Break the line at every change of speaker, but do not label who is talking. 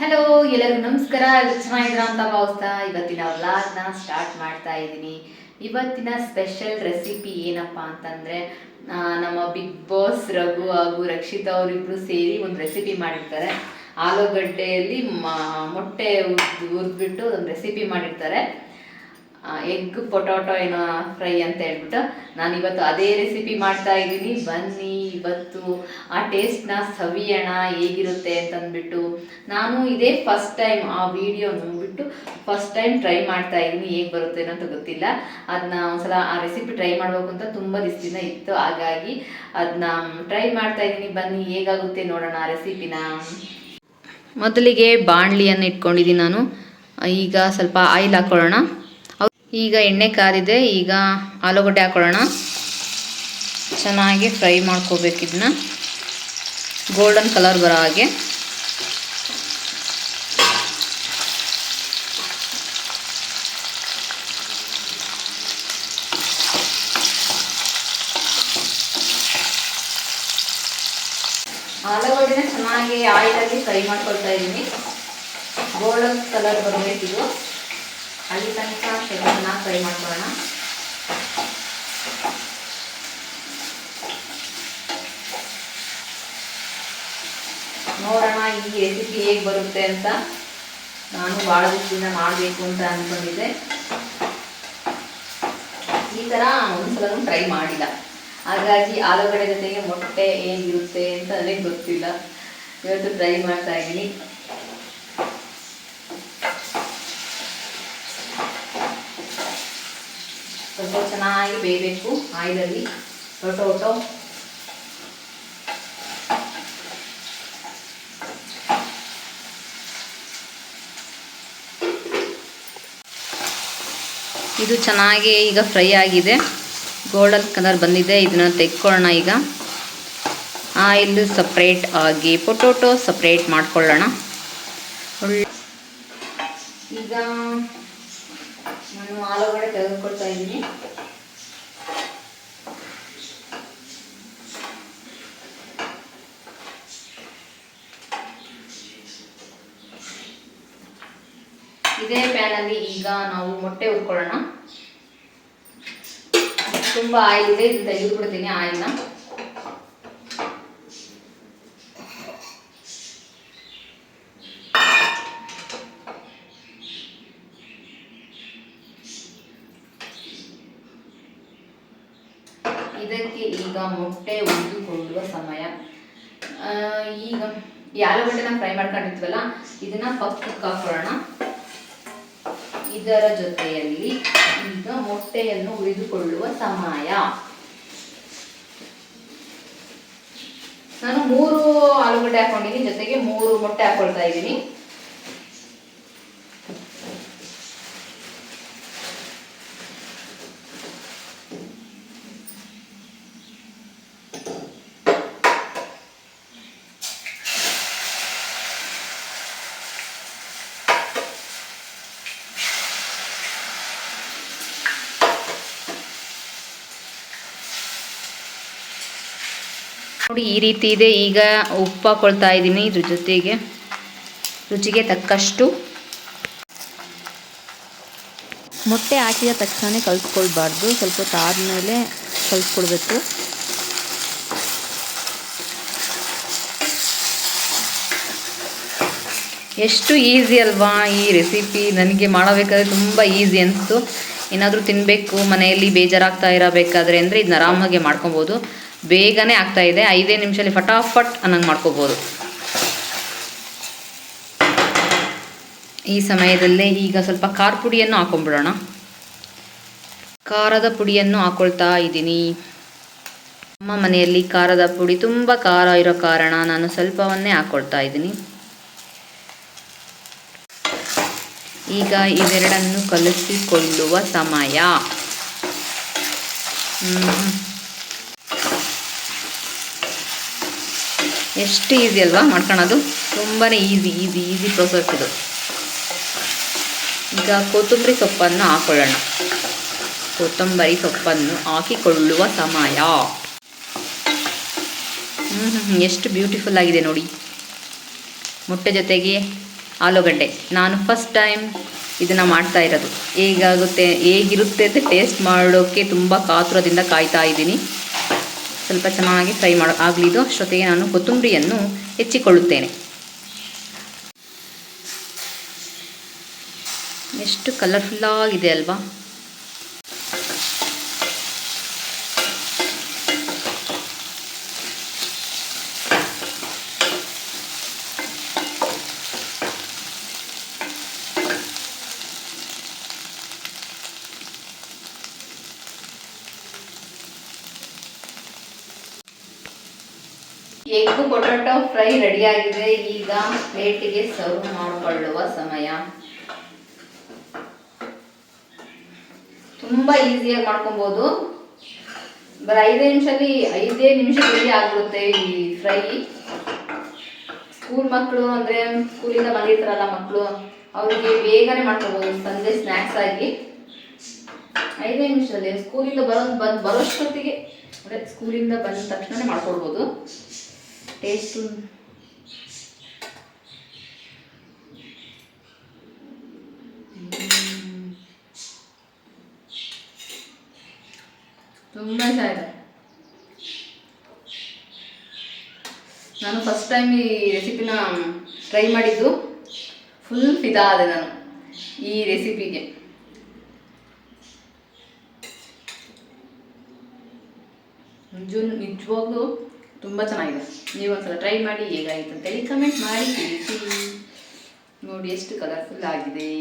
Hello, ಎಲ್ಲರಿಗೂ ನಮಸ್ಕಾರ. ಎಲ್ಲರೂ ಚೆನ್ನಾಗಿದ್ದೀರಾ ಅಂತ ಭಾವಿಸ್ತಾ ಇವತ್ತಿನ ವ್ಲಾಗ್ನ ಸ್ಟಾರ್ಟ್ ಮಾಡ್ತಾ ಇದ್ದೀನಿ. ಇವತ್ತಿನ ಸ್ಪೆಷಲ್ ರೆಸಿಪಿ ಏನಪ್ಪ ಅಂತಂದರೆ, ನಮ್ಮ ಬಿಗ್ ಬಾಸ್ ರಘು ಹಾಗೂ ರಕ್ಷಿತಾ ಅವರಿಬ್ಬರು ಸೇರಿ ಒಂದು ರೆಸಿಪಿ ಮಾಡಿರ್ತಾರೆ. ಆಲೂಗಡ್ಡೆಯಲ್ಲಿ ಮೊಟ್ಟೆ ಹುರಿದ್ಬಿಟ್ಟು ಒಂದು ರೆಸಿಪಿ ಮಾಡಿರ್ತಾರೆ. ಎಗ್ ಪೊಟಾಟೊ ಏನೋ ಫ್ರೈ ಅಂತ ಹೇಳ್ಬಿಟ್ಟು ನಾನು ಇವತ್ತು ಅದೇ ರೆಸಿಪಿ ಮಾಡ್ತಾ ಇದ್ದೀನಿ. ಬನ್ನಿ ಇವತ್ತು ಆ ಟೇಸ್ಟ್ನ ಸವಿಯೋಣ ಹೇಗಿರುತ್ತೆ ಅಂತಂದ್ಬಿಟ್ಟು. ನಾನು ಇದೇ ಫಸ್ಟ್ ಟೈಮ್ ಆ ವಿಡಿಯೋ ನೋಡ್ಬಿಟ್ಟು ಫಸ್ಟ್ ಟೈಮ್ ಟ್ರೈ ಮಾಡ್ತಾ ಇದ್ದೀನಿ. ಹೇಗೆ ಬರುತ್ತೆ ಅಂತ ಗೊತ್ತಿಲ್ಲ. ಅದನ್ನ ಒಂದ್ಸಲ ಆ ರೆಸಿಪಿ ಟ್ರೈ ಮಾಡಬೇಕು ಅಂತ ತುಂಬ ದಿವಸದಿಂದ ಇತ್ತು. ಹಾಗಾಗಿ ಅದನ್ನ ಟ್ರೈ ಮಾಡ್ತಾ ಇದ್ದೀನಿ. ಬನ್ನಿ ಹೇಗಾಗುತ್ತೆ ನೋಡೋಣ ಆ ರೆಸಿಪಿನ. ಮೊದಲಿಗೆ ಬಾಣಲಿಯನ್ನು ಇಟ್ಕೊಂಡಿದ್ದೀನಿ ನಾನು. ಈಗ ಸ್ವಲ್ಪ ಆಯಿಲ್ ಹಾಕ್ಕೊಳ್ಳೋಣ. ಈಗ ಎಣ್ಣೆ ಕಾದಿದೆ. ಈಗ ಆಲೂಗಡ್ಡೆ ಹಾಕೊಳ್ಳೋಣ. ಚೆನ್ನಾಗಿ ಫ್ರೈ ಮಾಡ್ಕೋಬೇಕು. ಇದನ್ನ ಗೋಲ್ಡನ್ ಕಲರ್ ಬರೋ ಹಾಗೆ. ಆಲೂಗಡ್ಡೆನ ಚೆನ್ನಾಗಿ ಆಯಿಲಲ್ಲಿ ಫ್ರೈ ಮಾಡ್ಕೊಳ್ತಾ ಇದ್ದೀನಿ. ಗೋಲ್ಡನ್ ಕಲರ್ ಬರಬೇಕಿದು. ಅಲ್ಲಿ ತನಕ ಚೆನ್ನಾಗಿ ಫ್ರೈ ಮಾಡ್ಕೊಳ್ಳೋಣ. ನೋಡೋಣ ಈ ರೆಸಿಪಿ ಹೇಗೆ ಬರುತ್ತೆ ಅಂತ. ನಾನು ಭಾಳ ದಿವಸದಿಂದ ಮಾಡಬೇಕು ಅಂತ ಅಂದ್ಕೊಂಡಿದ್ದೆ. ಈ ಥರ ಒಂದ್ಸಲನೂ ಟ್ರೈ ಮಾಡಿಲ್ಲ. ಹಾಗಾಗಿ ಆಲೂಗಡ್ಡೆ ಜೊತೆಗೆ ಮೊಟ್ಟೆ ಹೇಗಿರುತ್ತೆ ಅಂತ ನನಗೆ ಗೊತ್ತಿಲ್ಲ. ಇವತ್ತು ಟ್ರೈ ಮಾಡ್ತಾ ಇದ್ದೀನಿ. ಸ್ವಲ್ಪ ಚೆನ್ನಾಗಿ ಬೇಯಬೇಕು ಆಯಿಲಲ್ಲಿ. ಟೊಟೊ ಇದು ಚೆನ್ನಾಗಿ ಈಗ ಫ್ರೈ ಆಗಿದೆ. ಗೋಲ್ಡನ್ ಕಲರ್ ಬಂದಿದೆ. ಇದನ್ನು ತೆಕ್ಕೊಳ್ಳೋಣ. ಈಗ ಆಯಿಲ್ ಸಪ್ರೇಟ್ ಆಗಿ ಪೊಟೊಟೊ ಸಪ್ರೇಟ್ ಮಾಡ್ಕೊಳ್ಳೋಣ. ಈಗ ನಾನು ಆಲೂಗಡ್ಡೆ ತೆಗೆದುಕೊಳ್ತಾ ಇದ್ದೀನಿ. ಇದೇ ಪ್ಯಾನಲ್ಲಿ ಈಗ ನಾವು ಮೊಟ್ಟೆ ಹುರ್ಕೊಳ್ಳೋಣ. ತುಂಬ ಆಯಿಲ್ ಇದೆ. ಇದು ತೆಗೆದುಬಿಡ್ತೀನಿ ಆಯಿಲ್ನ. ಇದಕ್ಕೆ ಈಗ ಮೊಟ್ಟೆ ಹುರಿದುಕೊಳ್ಳುವ ಸಮಯ. ಈಗ ಈ ಆಲೂಗಡ್ಡೆನ ಫ್ರೈ ಮಾಡ್ಕೊಂಡಿರ್ತೀವಲ್ಲ, ಇದನ್ನ ಪಕ್ಕಕ್ಕೆ ಹಾಕೊಳ್ಳೋಣ. ಇದರ ಜೊತೆಯಲ್ಲಿ ಈಗ ಮೊಟ್ಟೆಯನ್ನು ಹುರಿದುಕೊಳ್ಳುವ ಸಮಯ. ನಾನು 3 ಆಲೂಗಡ್ಡೆ ಹಾಕೊಂಡಿದ್ದೀನಿ, ಜೊತೆಗೆ 3 ಮೊಟ್ಟೆ ಹಾಕೊಳ್ತಾ ಇದ್ದೀನಿ. ನೋಡಿ ಈ ರೀತಿ ಇದೆ. ಈಗ ಉಪ್ಪು ಹಾಕೊಳ್ತಾ ಇದ್ದೀನಿ. ಇದ್ರ ಜೊತೆಗೆ ರುಚಿಗೆ ತಕ್ಕಷ್ಟು. ಮೊಟ್ಟೆ ಹಾಕಿದ ತಕ್ಷಣ ಕಲಿಸ್ಕೊಳ್ಬಾರ್ದು. ಸ್ವಲ್ಪ ಹೊತ್ತು ಆದಮೇಲೆ ಕಲಿಸ್ಕೊಳ್ಬೇಕು. ಎಷ್ಟು ಈಸಿ ಅಲ್ವಾ ಈ ರೆಸಿಪಿ. ನನಗೆ ಮಾಡಬೇಕಾದ್ರೆ ತುಂಬ ಈಸಿ ಅನಿಸ್ತು. ಏನಾದರೂ ತಿನ್ನಬೇಕು ಮನೆಯಲ್ಲಿ ಬೇಜಾರಾಗ್ತಾ ಇರಬೇಕಾದ್ರೆ ಅಂದರೆ ಇದನ್ನ ಆರಾಮಾಗಿ ಮಾಡ್ಕೊಬೋದು. ಬೇಗನೆ ಆಗ್ತಾಯಿದೆ. 5 ನಿಮಿಷದಲ್ಲಿ ಫಟಾಫಟ್ ಅನ್ನಂಗೆ ಮಾಡ್ಕೋಬೋದು. ಈ ಸಮಯದಲ್ಲೇ ಈಗ ಸ್ವಲ್ಪ ಖಾರ ಪುಡಿಯನ್ನು ಹಾಕೊಂಡ್ಬಿಡೋಣ. ಖಾರದ ಪುಡಿಯನ್ನು ಹಾಕೊಳ್ತಾ ಇದ್ದೀನಿ. ನಮ್ಮ ಮನೆಯಲ್ಲಿ ಖಾರದ ಪುಡಿ ತುಂಬ ಖಾರ ಇರೋ ಕಾರಣ ನಾನು ಸ್ವಲ್ಪವನ್ನೇ ಹಾಕ್ಕೊಳ್ತಾ ಇದ್ದೀನಿ. ಈಗ ಇವೆರಡನ್ನು ಕಲಿಸಿಕೊಳ್ಳುವ ಸಮಯ. ಎಷ್ಟು ಈಸಿ ಅಲ್ವಾ ಮಾಡ್ಕೊಳ್ಳೋದು. ತುಂಬಾ ಈಸಿ ಪ್ರೊಸೆಸ್ ಇದು. ಈಗ ಕೊತ್ತಂಬರಿ ಸೊಪ್ಪನ್ನು ಹಾಕೊಳ್ಳೋಣ. ಕೊತ್ತಂಬರಿ ಸೊಪ್ಪನ್ನು ಹಾಕಿಕೊಳ್ಳುವ ಸಮಯ. ಎಷ್ಟು ಬ್ಯೂಟಿಫುಲ್ ಆಗಿದೆ ನೋಡಿ. ಮೊಟ್ಟೆ ಜೊತೆಗೆ ಆಲೂಗಡ್ಡೆ. ನಾನು ಫಸ್ಟ್ ಟೈಮ್ ಇದನ್ನು ಮಾಡ್ತಾ ಇರೋದು. ಹೇಗಿರುತ್ತೆ ಅಂತ ಟೇಸ್ಟ್ ಮಾಡೋಕ್ಕೆ ತುಂಬ ಕಾತುರದಿಂದ ಕಾಯ್ತಾ ಇದ್ದೀನಿ. ಸ್ವಲ್ಪ ಚೆನ್ನಾಗಿ ಫ್ರೈ ಆಗಲಿದ್ದು ಅಷ್ಟೊತ್ತಿಗೆ ನಾನು ಕೊತ್ತಂಬರಿಯನ್ನು ಹೆಚ್ಚಿಕೊಳ್ಳುತ್ತೇನೆ. ಎಷ್ಟು ಕಲರ್ಫುಲ್ಲಾಗಿದೆ ಅಲ್ವಾ? ಎಗ್ ಪೊಟ್ಯಾಟೊ ಫ್ರೈ ರೆಡಿಯಾಗಿದೆ. ಈಗ ಪ್ಲೇಟಿಗೆ ಸರ್ವ್ ಮಾಡಿಕೊಳ್ಳುವ ಸಮಯ. ತುಂಬ ಈಸಿಯಾಗಿ ಮಾಡ್ಕೊಬೋದು. ಬರೀ 5 ನಿಮಿಷದಲ್ಲಿ ಆಗಿರುತ್ತೆ ಈ ಫ್ರೈ. ಸ್ಕೂಲ್ ಮಕ್ಕಳು ಅಂದರೆ ಸ್ಕೂಲಿಂದ ಬಂದಿರ್ತಾರಲ್ಲ ಮಕ್ಕಳು, ಅವರಿಗೆ ಬೇಗನೆ ಮಾಡ್ಕೊಬೋದು. ಸಂಜೆ ಸ್ನ್ಯಾಕ್ಸ್ ಆಗಿ 5 ನಿಮಿಷದಲ್ಲಿ ಸ್ಕೂಲಿಂದ ಬರೋಷ್ಟೊತ್ತಿಗೆ ಅಂದರೆ ಸ್ಕೂಲಿಂದ ಬಂದ ತಕ್ಷಣ ಮಾಡ್ಕೊಳ್ಬೋದು. ಟೇಸ್ಟು ತುಂಬ ಚೆನ್ನಾಗಿದೆ. ನಾನು ಫಸ್ಟ್ ಟೈಮ್ ಈ ರೆಸಿಪಿನ ಟ್ರೈ ಮಾಡಿದ್ದು. ಫುಲ್ ಫಿದಾ ಆದೆ ನಾನು ಈ ರೆಸಿಪಿಗೆ. ನಿಜವಾಗ್ಲೂ ತುಂಬ ಚೆನ್ನಾಗಿದೆ. ನೀವು ಒಂದ್ಸಲ ಟ್ರೈ ಮಾಡಿ, ಹೇಗಾಯಿತು ಅಂತೇಳಿ ಕಮೆಂಟ್ ಮಾಡಿ ತಿಳಿಸಿ. ನೋಡಿ ಎಷ್ಟು ಕಲರ್ಫುಲ್ ಆಗಿದೆ.